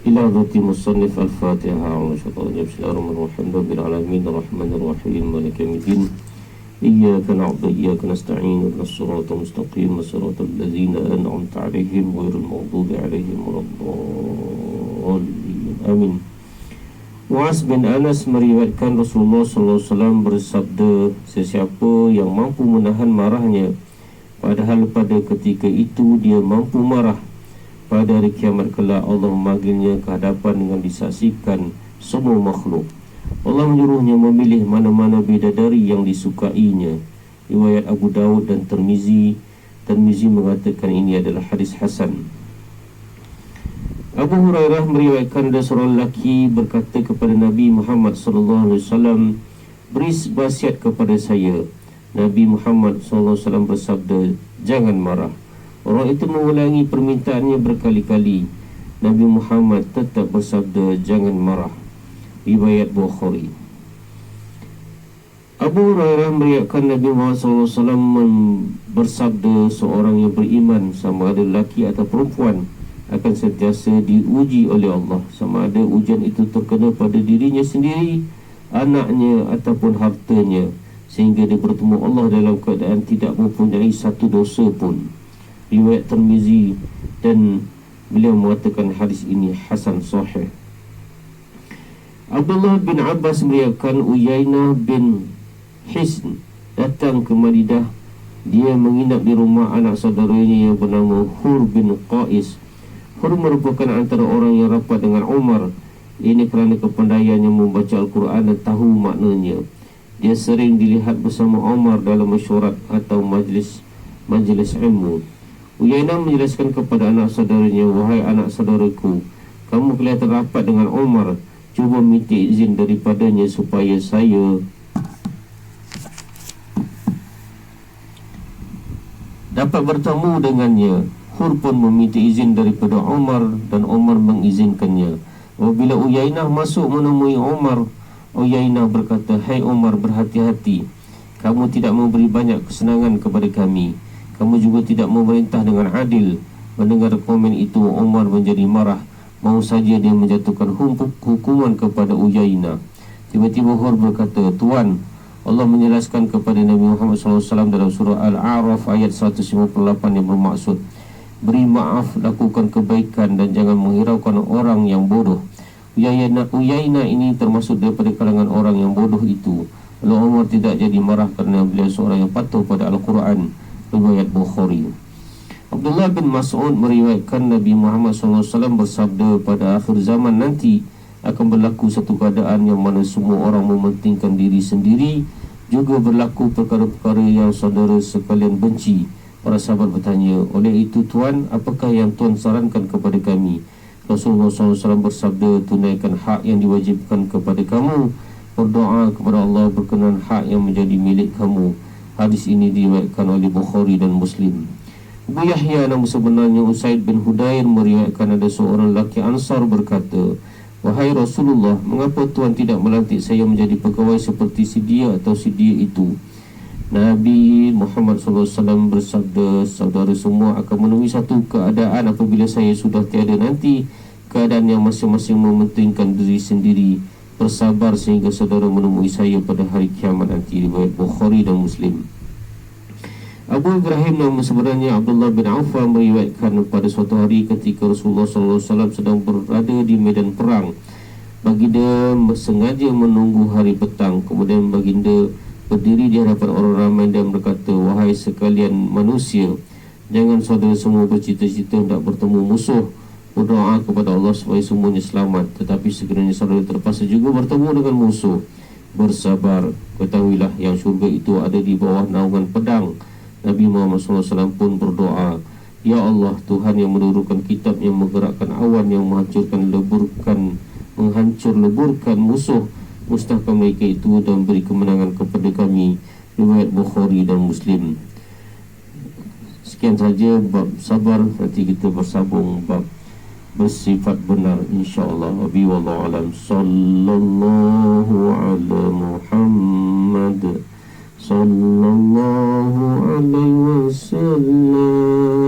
إلى ذات مصنف الفاتحة. Bismillahirrahmanirrahim. Rabbil alamin arrahmanir rahim maliki yaumiddin. Iyyaka na'budu wa iyyaka nasta'in ihdinas siratal mustaqim siratal ladzina an'amta 'alaihim ghairil maghdubi 'alaihim waladdallin. Amin. Muaz bin Anas meriwayatkan Rasulullah sallallahu alaihi wasallam bersabda, sesiapa yang mampu menahan marahnya padahal pada ketika itu dia mampu marah, pada hari kiamat kelak Allah memanggilnya ke hadapan dengan disaksikan semua makhluk. Allah menyuruhnya memilih mana-mana bidadari yang disukainya. Riwayat Abu Dawud dan Tirmizi. Tirmizi mengatakan ini adalah hadis hasan. Abu Hurairah meriwayatkan ada seorang lelaki berkata kepada Nabi Muhammad sallallahu alaihi wasallam, beri wasiat kepada saya. Nabi Muhammad sallallahu alaihi wasallam bersabda, jangan marah. Orang itu mengulangi permintaannya berkali-kali. Nabi Muhammad tetap bersabda, jangan marah. Riwayat Bukhari. Abu Hurairah meriwayatkan Nabi Muhammad SAW bersabda, seorang yang beriman sama ada lelaki atau perempuan akan sentiasa diuji oleh Allah, sama ada ujian itu terkena pada dirinya sendiri, anaknya ataupun hartanya, sehingga dia bertemu Allah dalam keadaan tidak mempunyai satu dosa pun. Riwayat Tirmizi, dan beliau mengatakan hadis ini hasan sahih. Abdullah bin Abbas meriwayatkan Uyainah bin Hisn datang ke Madinah. Dia menginap di rumah anak saudaranya yang bernama Hur bin Qais. Hur merupakan antara orang yang rapat dengan Umar. Ini kerana kepandaiannya membaca Al-Quran dan tahu maknanya. Dia sering dilihat bersama Umar dalam mesyuarat atau majlis ilmu. Uyainah menjelaskan kepada anak saudaranya, wahai anak saudaraku, kamu kelihatan rapat dengan Umar, cuba minta izin daripadanya supaya saya dapat bertemu dengannya. Hur pun meminta izin daripada Umar dan Umar mengizinkannya. Apabila Uyainah masuk menemui Umar, Uyainah berkata, hai Umar, berhati-hati, kamu tidak memberi banyak kesenangan kepada kami. Kamu juga tidak memerintah dengan adil. Mendengar komen itu, Umar menjadi marah. Mau saja dia menjatuhkan hukuman kepada Uyainah. Tiba-tiba Hur berkata, Tuan, Allah menjelaskan kepada Nabi Muhammad SAW dalam surah Al-A'raf ayat 158 yang bermaksud, beri maaf, lakukan kebaikan dan jangan menghiraukan orang yang bodoh. Uyainah ini termasuk daripada kalangan orang yang bodoh itu. Lalu Umar tidak jadi marah kerana beliau seorang yang patuh pada Al-Quran. Riwayat Bukhari. Abdullah bin Mas'ud meriwayatkan Nabi Muhammad SAW bersabda, pada akhir zaman nanti akan berlaku satu keadaan yang mana semua orang mementingkan diri sendiri, juga berlaku perkara-perkara yang saudara sekalian benci. Para sahabat bertanya, oleh itu Tuan, apakah yang Tuan sarankan kepada kami? Rasulullah SAW bersabda, tunaikan hak yang diwajibkan kepada kamu, berdoa kepada Allah berkenaan hak yang menjadi milik kamu. Hadis ini diriwayatkan oleh Bukhari dan Muslim. Abu Yahya nama sebenarnya Usaid bin Hudayr meriwayatkan ada seorang lelaki Ansar berkata, wahai Rasulullah, mengapa Tuan tidak melantik saya menjadi pegawai seperti si dia atau si dia itu? Nabi Muhammad SAW bersabda, saudara semua akan menemui satu keadaan apabila saya sudah tiada nanti, keadaan yang masing-masing mementingkan diri sendiri. Bersabar sehingga saudara menemui saya pada hari kiamat nanti. Riwayat Bukhari dan Muslim. Abu Ibrahim nama sebenarnya Abdullah bin Affan meriwayatkan pada suatu hari ketika Rasulullah SAW sedang berada di medan perang, baginda sengaja menunggu hari petang. Kemudian baginda berdiri di hadapan orang ramai dan berkata, wahai sekalian manusia, jangan saudara semua bercita-cita hendak bertemu musuh. Berdoa kepada Allah supaya semuanya selamat. Tetapi sekiranya saudara terpaksa juga bertemu dengan musuh, bersabar, ketahuilah yang syurga itu ada di bawah naungan pedang. Nabi Muhammad SAW pun berdoa, ya Allah, Tuhan yang menurunkan kitab, yang menggerakkan awan, yang menghancur leburkan musuh, mustahkan mereka itu dan beri kemenangan kepada kami. Riwayat Bukhari dan Muslim. Sekian saja bab sabar. Nanti kita bersambung bab bersifat benar, insyaAllah. Wabi wallahu alam. Sallallahu ala Muhammad sallallahu alaihi wasallam.